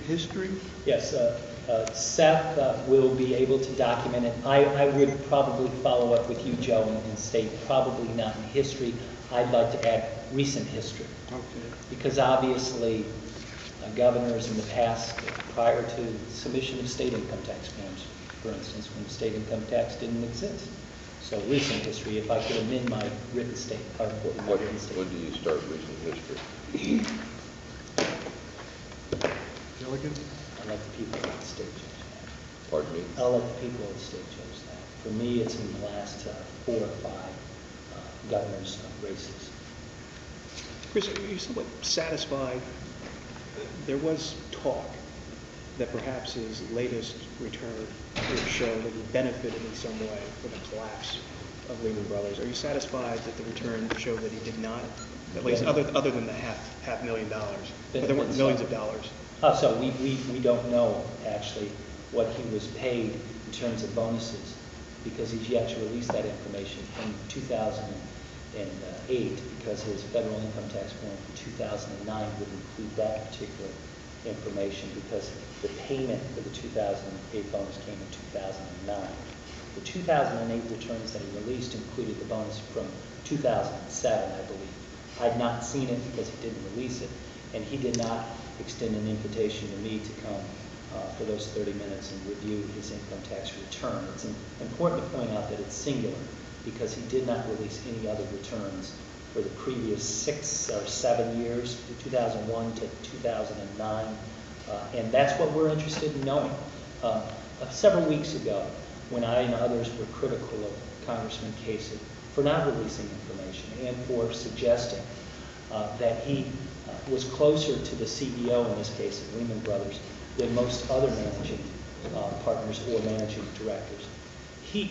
history? Yes, Seth will be able to document it. I would probably follow up with you, Joe, and state probably not in history. I'd like to add recent history. Okay. Because obviously, governors in the past, prior to submission of state income tax forms, for instance, when state income tax didn't exist. So recent history, if I could amend my written statement. When do you start recent history? Gilligan? I'll let the people of the state judge that. Pardon me? I'll let the people of the state judge that. For me, it's in the last 4 or 5 governors' races. Chris, are you somewhat satisfied? There was talk that perhaps his latest return would show that he benefited in some way from the collapse of Lehman Brothers. Are you satisfied that the return showed that he did not, at least other than the $500,000? But there weren't millions of dollars. So we don't know, actually, what he was paid in terms of bonuses, because he's yet to release that information from 2008, because his federal income tax form for 2009 would include that particular information, because the payment for the 2008 bonus came in 2009. The 2008 returns that he released included the bonus from 2007, I believe. I'd not seen it because he didn't release it, and he did not extend an invitation to me to come for those 30 minutes and review his income tax return. It's important to point out that it's singular, because he did not release any other returns for the previous 6 or 7 years, 2001 to 2009, and that's what we're interested in knowing. Several weeks ago, when I and others were critical of Congressman Kasich for not releasing information and for suggesting that he was closer to the CEO, in this case of Lehman Brothers, than most other managing partners or managing directors, he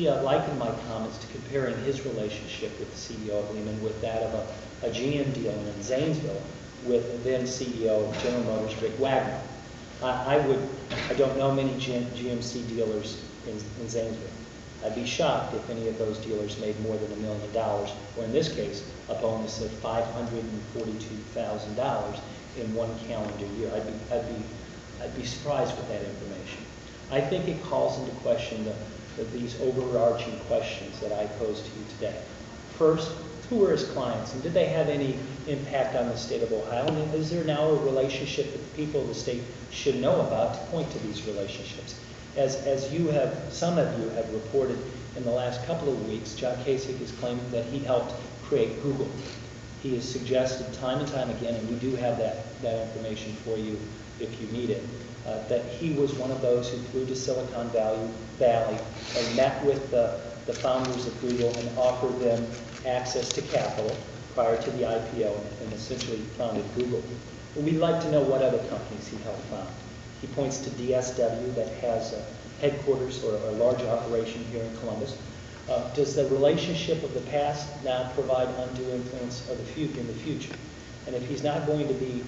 likened my comments to comparing his relationship with the CEO of Lehman with that of a GM dealer in Zanesville with then CEO of General Motors, Rick Wagner. I don't know many GMC dealers in Zanesville. I'd be shocked if any of those dealers made more than $1 million, or in this case, a bonus of $542,000 in 1 calendar year. I'd be surprised with that information. I think it calls into question these overarching questions that I pose to you today. First, who were his clients, and did they have any impact on the state of Ohio? And is there now a relationship that the people of the state should know about to point to these relationships? As some of you have reported in the last couple of weeks, John Kasich is claiming that he helped create Google. He has suggested time and time again, and we do have that information for you if you need it, that he was one of those who flew to Silicon Valley and met with the founders of Google and offered them access to capital prior to the IPO and essentially founded Google. But we'd like to know what other companies he helped found. He points to DSW that has a headquarters or a large operation here in Columbus. Does the relationship of the past now provide undue influence of in the future? And if he's not going to be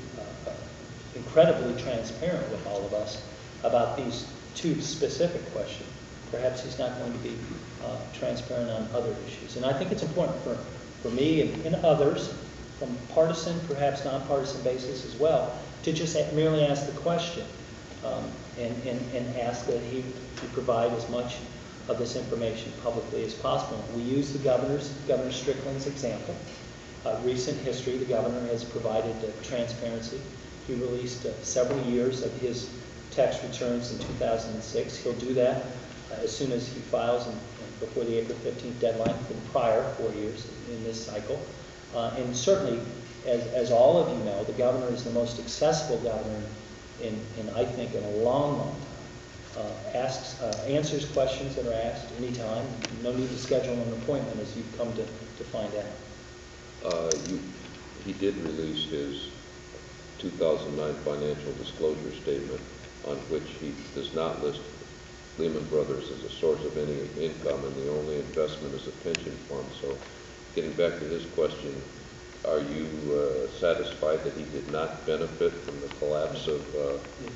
incredibly transparent with all of us about these 2 specific questions, perhaps he's not going to be transparent on other issues. And I think it's important for me and others, from partisan, perhaps nonpartisan basis as well, to just merely ask the question and ask that he provide as much of this information publicly as possible. We use the Governor Strickland's example. Recent history, the governor has provided transparency. He released several years of his tax returns in 2006. He'll do that as soon as he files before the April 15th deadline for the prior 4 years in this cycle. And certainly, as all of you know, the governor is the most accessible governor in I think, in a long, long time. Answers questions that are asked anytime. No need to schedule an appointment, as you've come to find out. He did release his 2009 financial disclosure statement, on which he does not list Lehman Brothers as a source of any income, and the only investment is a pension fund. So getting back to his question, Are you satisfied that he did not benefit from the collapse of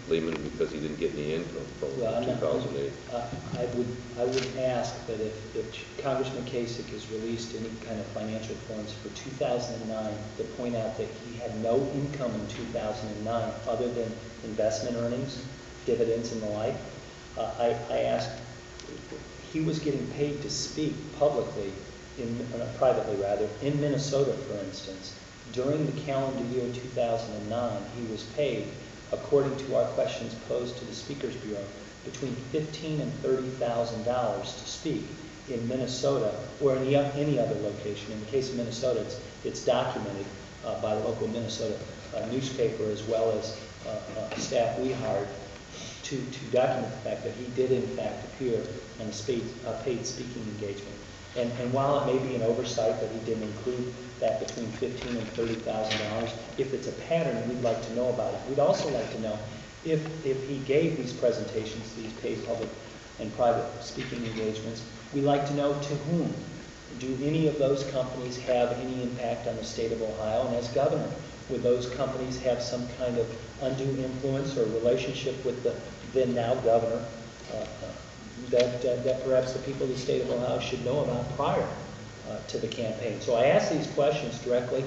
Lehman because he didn't get any income from Well, 2008? I would ask that if Congressman Kasich has released any kind of financial forms for 2009, to point out that he had no income in 2009 other than investment earnings, dividends and the like. I asked, he was getting paid to speak publicly, privately rather, in Minnesota, for instance. During the calendar year 2009, he was paid, according to our questions posed to the Speakers Bureau, between $15,000 and $30,000 to speak in Minnesota or in any other location. In the case of Minnesota, it's documented by the local Minnesota newspaper, as well as staff we hired to document the fact that he did in fact appear in a paid speaking engagement. And while it may be an oversight that he didn't include that between $15,000 and $30,000, if it's a pattern, we'd like to know about it. We'd also like to know if he gave these presentations, these paid public and private speaking engagements, we'd like to know to whom. Do any of those companies have any impact on the state of Ohio? And as governor, would those companies have some kind of undue influence or relationship with the then now governor that perhaps the people of the state of Ohio should know about prior to the campaign? So I asked these questions directly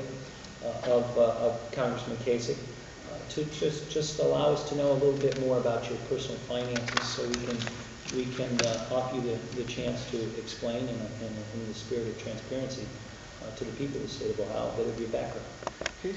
of Congressman Kasich to just allow us to know a little bit more about your personal finances, so we can offer you the chance to explain in the spirit of transparency to the people of the state of Ohio a bit of your background.